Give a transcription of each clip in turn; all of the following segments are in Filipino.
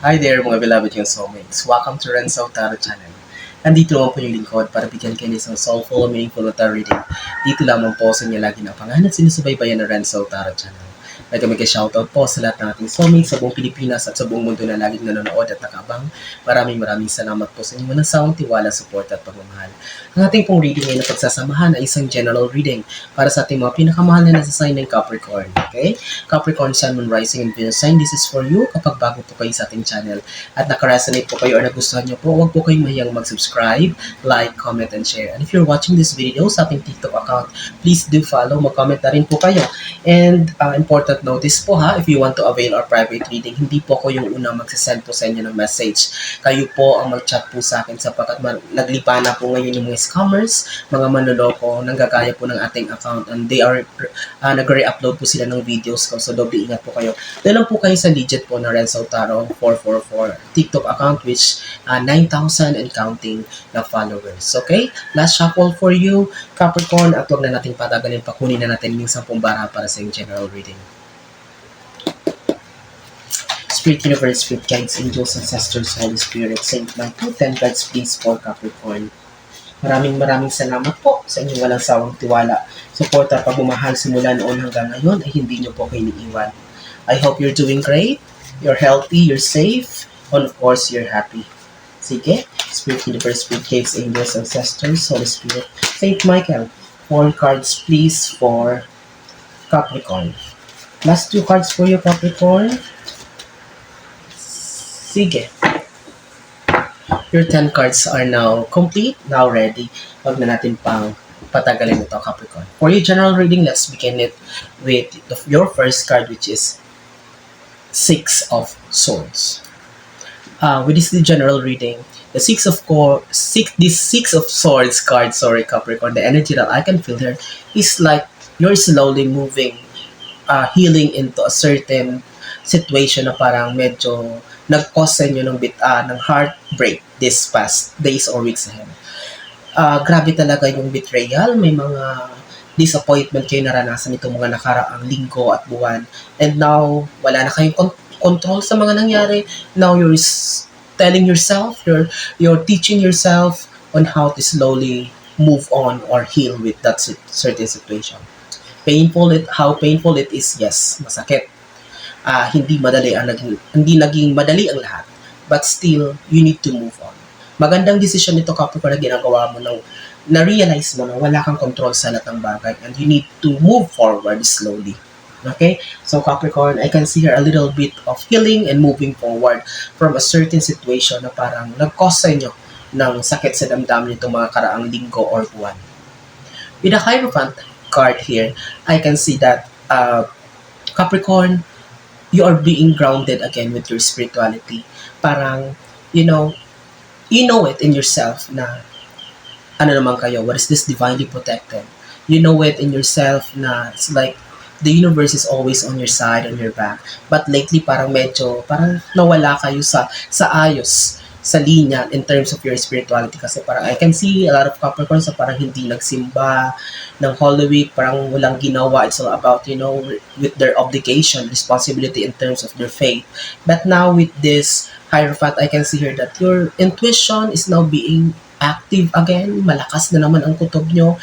Hi there mga beloved yung soulmates. Welcome to Renzo Tarot Channel. Nandito naman po yung lingkod para bigyan kayo ng isang soulful, meaningful na tarot reading. Dito lamang po sa inyo lagi na pangalan at sinusubaybayan ng Renzo Tarot Channel. Nagkamig shoutout po sa lahat ng ating soulmates sa buong Pilipinas at sa buong mundo na laging nanonood at nakabang. Maraming salamat po sa inyong manasawang tiwala, support at pagmamahal. Ang ating pong reading ngayon na pagsasamahan ay isang general reading para sa ating mga pinakamahal na nasa sign ng Capricorn. Okay? Capricorn, Sun, Moon, Rising, and Venus sign. This is for you kapag bago po kayo sa ating channel at nakaresonate po kayo or nagustuhan nyo po, huwag po kayong mahiyang mag-subscribe, like, comment, and share. And if you're watching this video sa ating TikTok account, please do follow, mag-comment na rin po kayo. And important notice po ha, if you want to avail our private reading, hindi po ako yung unang magsasend po sa inyo ng message. Kayo po ang mag-chat po sa akin sapagkat naglipa na po ngayon yung mga scammers, mga manloloko, nanggagaya po ng ating account and they are nag-re-upload po sila ng videos ko. So doble ingat po kayo. Dahil po kayo sa legit po na Renzo Tarot 444 TikTok account which 9,000 and counting na followers. Okay? Last shuffle for you, Capricorn, at huwag na natin patagalin, pakunin na natin yung 10 bara para sa yung general reading. Spirit Universe, Spirit Guides, Angels, Ancestors, Holy Spirit, Saint Michael, 10 cards please for Capricorn. Maraming salamat po sa inyong walang sawang tiwala, suporta, pagmamahal simula noon hanggang ngayon ay hindi nyo po kayo iniiwan. I hope you're doing great, you're healthy, you're safe, and of course, you're happy. Sige, Spirit Universe, Spirit Guides, Angels, Ancestors, Holy Spirit, Saint Michael, 4 cards please for Capricorn. Last 2 cards for you, Capricorn. Sige. Your 10 cards are now complete, now ready. Huwag na natin pang patagalin ito, Capricorn. For your general reading, let's begin it with your first card, which is 6 of Swords. With this general reading, the Six of Swords card, Capricorn, the energy that I can feel here is like you're slowly moving, healing into a certain situation na parang medyo nag-cause sa inyo ng heartbreak this past days or weeks ahead. Grabe talaga yung betrayal, may mga disappointment kayo naranasan itong mga nakaraang linggo at buwan. And now, wala na kayong control sa mga nangyari. Now you're telling yourself, you're teaching yourself on how to slowly move on or heal with that certain situation. How painful it is, yes, masakit. Hindi naging madali ang lahat. But still, you need to move on. Magandang decision nito, Capricorn, na ginagawa mo nang na-realize mo na wala kang control sa lahat ng bagay and you need to move forward slowly. Okay? So, Capricorn, I can see here a little bit of healing and moving forward from a certain situation na parang nag-cause sa inyo ng sakit sa damdamin nitong mga karaang linggo or buwan. With the Hierophant card here, I can see that Capricorn, you are being grounded again with your spirituality. Parang, you know it in yourself na ano naman kayo, what is this divinely protected? You know it in yourself na it's like the universe is always on your side, on your back. But lately, parang nawala kayo sa ayos, sa linya in terms of your spirituality kasi parang I can see a lot of Capricorn sa parang hindi nagsimba ng Holy Week, parang walang ginawa. It's all about, with their obligation, responsibility in terms of their faith. But now with this Hierophant, I can see here that your intuition is now being active again. Malakas na naman ang kutob nyo.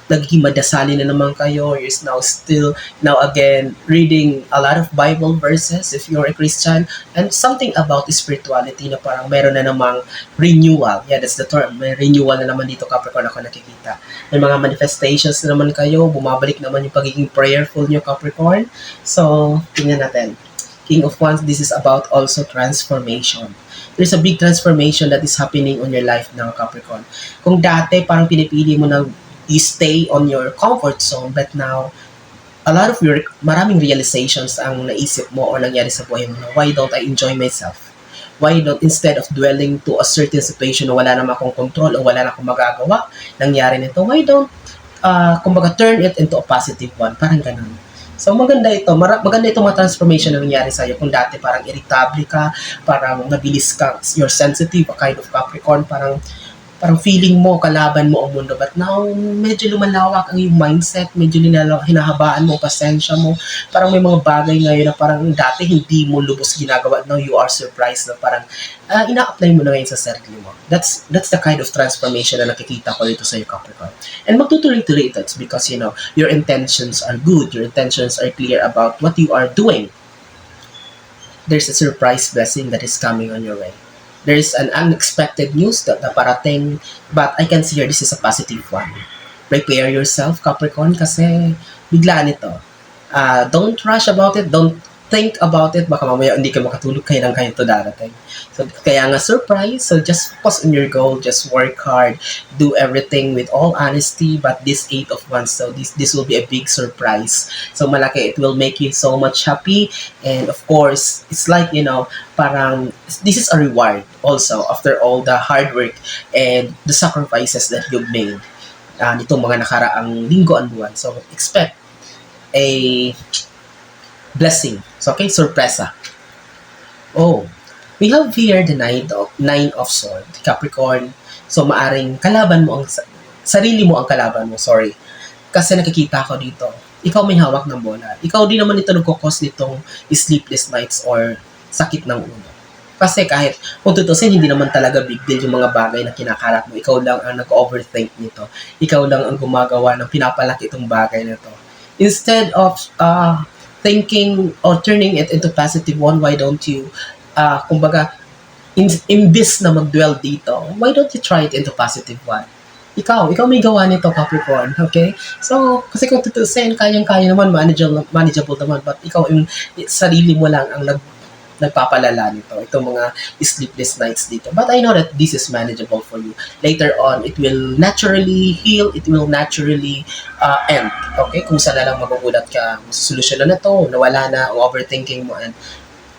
Nagiging madasali na naman kayo. You're now again reading a lot of Bible verses if you're a Christian, and something about spirituality na parang meron na namang renewal. Yeah, that's the term. May renewal na naman dito, Capricorn, ako nakikita. May mga manifestations na naman kayo. Bumabalik naman yung pagiging prayerful nyo, Capricorn. So, tingnan natin. King of Wands, this is about also transformation. There's a big transformation that is happening on your life now, Capricorn. Kung dati parang pinipili mo na you stay on your comfort zone, but now maraming realizations ang naisip mo or nangyari sa buhay mo na, why don't I enjoy myself? Why don't, instead of dwelling to a certain situation na wala naman akong control o wala na akong magagawa, nangyari nito, why don't, kumbaga, turn it into a positive one? Parang ganun. So, maganda itong mga transformation na nangyari sa'yo. Kung dati parang irritable ka, parang mabilis ka, you're sensitive, a kind of Capricorn, parang parang feeling mo, kalaban mo ang mundo. But now, medyo lumalawak ang iyong mindset, medyo hinahabaan mo, pasensya mo. Parang may mga bagay ngayon na parang dati hindi mo lubos ginagawa. Now you are surprised na parang ina-apply mo na ngayon sa sarili mo. That's the kind of transformation na nakikita ko dito sa iyo, Capricorn. And magtutuloy-tuloy ito. It's because, your intentions are good. Your intentions are clear about what you are doing. There's a surprise blessing that is coming on your way. There is an unexpected news that parating, but I can see here this is a positive one. Prepare yourself, Capricorn, kasi biglaan ito. Don't rush about it. Don't think about it. Baka mamaya hindi ka makatulog, kailan kayo ito darating. So, kaya nga surprise. So, just focus on your goal. Just work hard. Do everything with all honesty. But this 8 of Wands, so this will be a big surprise. So, malaki. It will make you so much happy. And of course, it's like, parang this is a reward also after all the hard work and the sacrifices that you've made nitong mga nakaraang linggo and buwan. So, expect a blessing. So, okay, sorpresa. Oh, we have here the Nine of Swords, Capricorn. So, maaring kalaban mo sarili mo ang kalaban mo, sorry. Kasi nakikita ko dito, ikaw may hawak ng bola. Ikaw din naman ito nagkukos nitong sleepless nights or sakit ng ulo. Kasi kahit, kung tutusin, hindi naman talaga big deal yung mga bagay na kinakarap mo. Ikaw lang ang nag-overthink nito. Ikaw lang ang gumagawa ng pinapalaki itong bagay na to. Instead of thinking or turning it into positive one, why don't you, kumbaga, imbis na mag-dwell dito, why don't you try it into positive one? Ikaw may gawa nito, Capricorn, okay? So, kasi kung tutusin, kayang-kaya naman, manageable naman, but ikaw, sarili mo lang ang nagpapalala nito, itong mga sleepless nights dito. But I know that this is manageable for you. Later on, it will naturally heal, it will naturally end. Okay? Kung saan na lang magugulat ka, solusyonan na to, nawala na, ang overthinking mo, and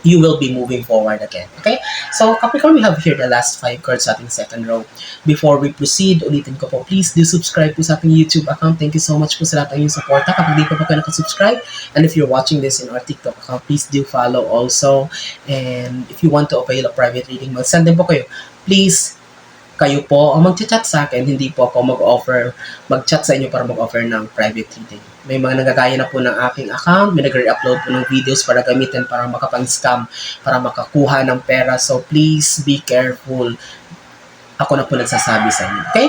you will be moving forward again. Okay? So, Capricorn, we have here the last 5 cards sa ating second row. Before we proceed, ulitin ko po, please do subscribe po sa ating YouTube account. Thank you so much po sa lahat ng inyong suporta. Kapag di pa po kayo nakasubscribe, and if you're watching this in our TikTok account, please do follow also. And if you want to avail a private reading, mag-send din po kayo. Please, kayo po ang mag-chat sa akin, hindi po ako mag-chat sa inyo para mag-offer ng private reading. May mga nagagaya na po ng aking account, may nag-re-upload po ng videos para gamitin para makapang-scam, para makakuha ng pera. So, please be careful. Ako na po nagsasabi sa inyo. Okay?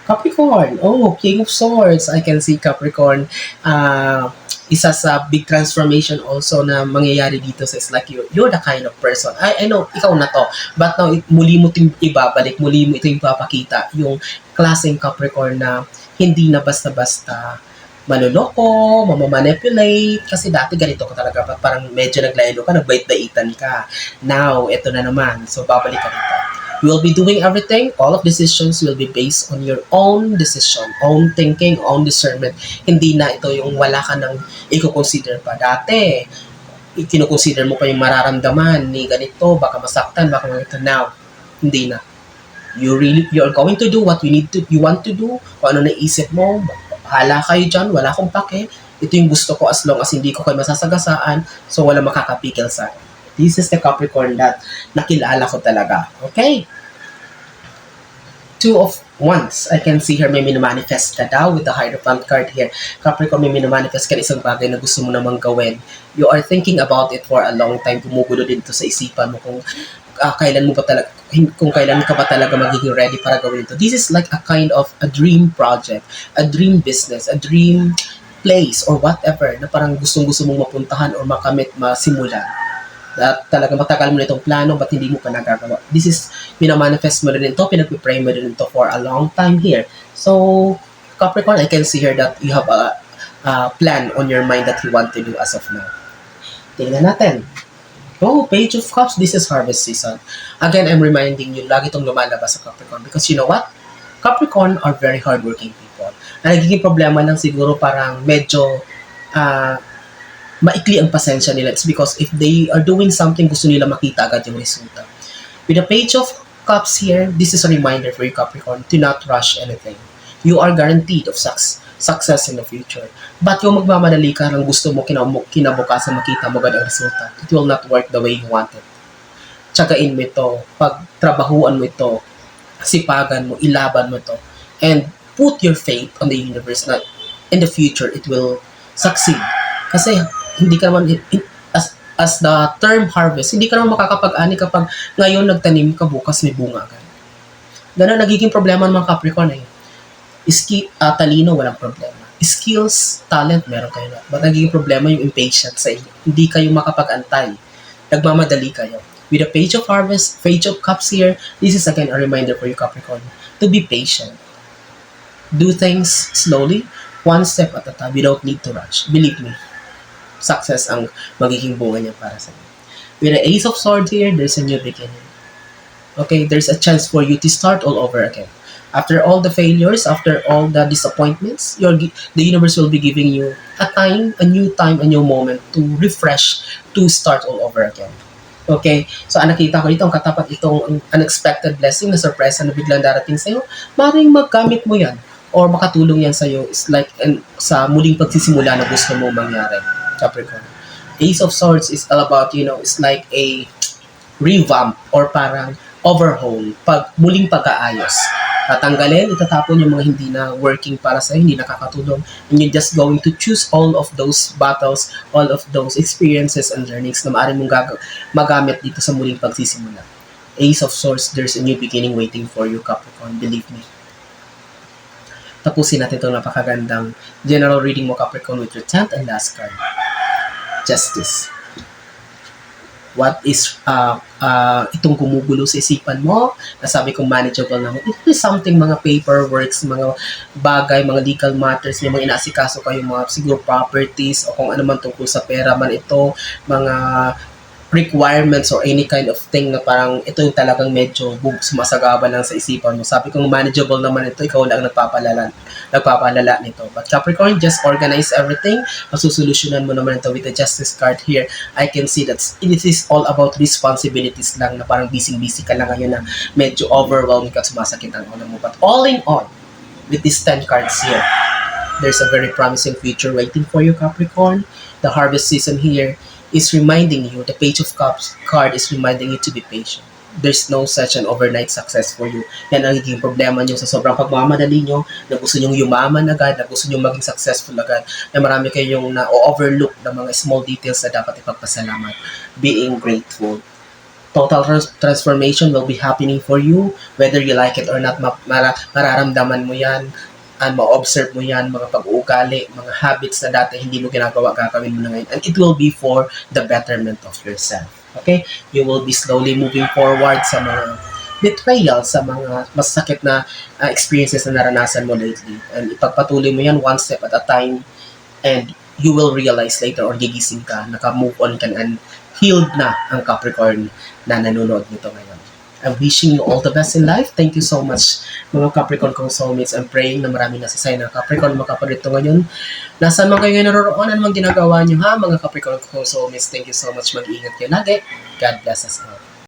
Capricorn. Oh, King of Swords. I can see Capricorn. Isa sa big transformation also na mangyayari dito sa is like you're the kind of person. I know, ikaw na to. But now, muli mo itong ibabalik, muli mo itong ipapakita yung klaseng Capricorn na hindi na basta-basta manloloko, mamamanipulate. Kasi dati ganito ka talaga, parang medyo naglaylo ka, nagbait-baitan ka. Now, ito na naman. So, babalik ka dito. You will be doing everything. All of decisions will be based on your own decision, own thinking, own discernment. Hindi na ito yung wala ka nang i-consider pa. Dati, i-consider mo pa yung mararamdaman ni ganito, baka masaktan, baka ganito. Now, hindi na. You're going to do what you want to do. Kung ano naisip mo, bahala kayo dyan, wala akong pake. Ito yung gusto ko as long as hindi ko kayo masasagasaan, so wala makakapigil sa akin. This is the Capricorn that nakilala ko talaga. Okay? 2 of Wands. I can see here may minimanifest ka daw with the Hierophant card here. Capricorn, may minimanifest ka isang bagay na gusto mo namang gawin. You are thinking about it for a long time. Gumugulo din ito sa isipan mo kung kailan ka ba talaga magiging ready para gawin ito. This is like a kind of a dream project, a dream business, a dream place or whatever na parang gustong-gusto mong mapuntahan or makamit, masimulan. At talaga matagal mo na itong plano but hindi mo pa nagagawa. This is, minamanifest mo rin ito, pinag-pray mo rin ito for a long time here. So, Capricorn, I can see here that you have a plan on your mind that you want to do as of now. Tingnan natin. Oh, Page of Cups, this is harvest season. Again, I'm reminding you, lagi itong lumalabas sa Capricorn because you know what? Capricorn are very hardworking people. Ang nagiging problema lang siguro parang medyo maikli ang pasensya nila. It's because if they are doing something, gusto nila makita agad yung resulta. With the Page of Cups here, this is a reminder for you, Capricorn, to not rush anything. You are guaranteed of success in the future. But yung magmamadali ka lang gusto mo kinabukasan makita mo agad ang resulta, it will not work the way you want it. Tsagain mo ito, pagtrabahuan mo ito, sipagan mo, ilaban mo to, and put your faith on the universe na in the future it will succeed. Kasi hindi ka naman, as the term harvest, hindi ka naman makakapag-ani kapag ngayon nagtanim ka, bukas may bunga ka. Ganun nagiging problema ng mga Capricorn eh. Talino, walang problema. Skills, talent, meron kayo na. But nagiging problema yung impatience sa inyo. Hindi kayo makapag-antay. Nagmamadali kayo. With the Page of Harvest, Page of Cups here, this is again a reminder for you Capricorn to be patient. Do things slowly, one step at a time. We don't need to rush. Believe me, success ang magiging bunga niya para sa inyo. With the Ace of Swords here, there's a new beginning. Okay, there's a chance for you to start all over again. After all the failures, after all the disappointments, the universe will be giving you a new moment to refresh, to start all over again. Okay? So, nakita ko dito, ang katapat itong unexpected blessing na surprise na biglang darating sa'yo, maaaring magkamit mo yan or makatulong yan sa'yo is like sa muling pagsisimula na gusto mo mangyari, Capricorn. Ace of Swords is all about, it's like a revamp or parang overhaul, muling pag-aayos. Tatanggalin, itatapon yung mga hindi na working para sa hindi nakakatulong, and you're just going to choose all of those battles, all of those experiences and learnings na maaari mong magamit dito sa muling pagsisimula. Ace of Swords, there's a new beginning waiting for you, Capricorn, believe me. Tapusin natin itong napakagandang general reading mo, Capricorn, with your 10th and last card. Justice. What is itong gumugulo sa isipan mo? Nasabi kong manageable naman. It is something, mga paperworks, mga bagay, mga legal matters, yung mga inaasikaso kayo, mga siguro properties, o kung ano man tungkol sa pera man ito, mga requirements or any kind of thing na parang ito yung talagang medyo sumasagaba lang sa isipan mo. Sabi kong manageable naman ito, ikaw lang nagpapalala nito. But Capricorn, just organize everything. Masusolusyonan mo naman ito with the Justice card here. I can see that it is all about responsibilities lang na parang busy-busy ka lang ngayon na medyo overwhelmed ka at sumasakit ang ulo mo. But all in all, with these 10 cards here, there's a very promising future waiting for you, Capricorn. The harvest season here is reminding you, the Page of Cups card is reminding you to be patient. There's no such an overnight success for you. Yan ang naging problema nyo sa sobrang pagmamadali nyo, na gusto nyong yumaman agad, na gusto nyong maging successful agad, na marami kayong na-overlook na mga small details na dapat ipagpasalamat. Being grateful. Total transformation will be happening for you, whether you like it or not. Mararamdaman mo yan, and ma-observe mo yan, mga pag-uugali, mga habits na dati hindi mo ginagawa, gagawin mo na ngayon. And it will be for the betterment of yourself. Okay? You will be slowly moving forward sa mga betrayal, sa mga masakit na experiences na naranasan mo lately. And ipagpatuloy mo yan one step at a time, and you will realize later or gigising ka, naka-move on ka and healed na ang Capricorn na nanonood nito ngayon. I'm wishing you all the best in life. Thank you so much, mga Capricorn kong soulmates. I'm praying na marami nasasay na Capricorn makaparito ngayon. Nasaan man kayo naroroon, ano mang ginagawa nyo ha, mga Capricorn kong soulmates. Thank you so much. Mag-iingat kayo lagi. God bless us all.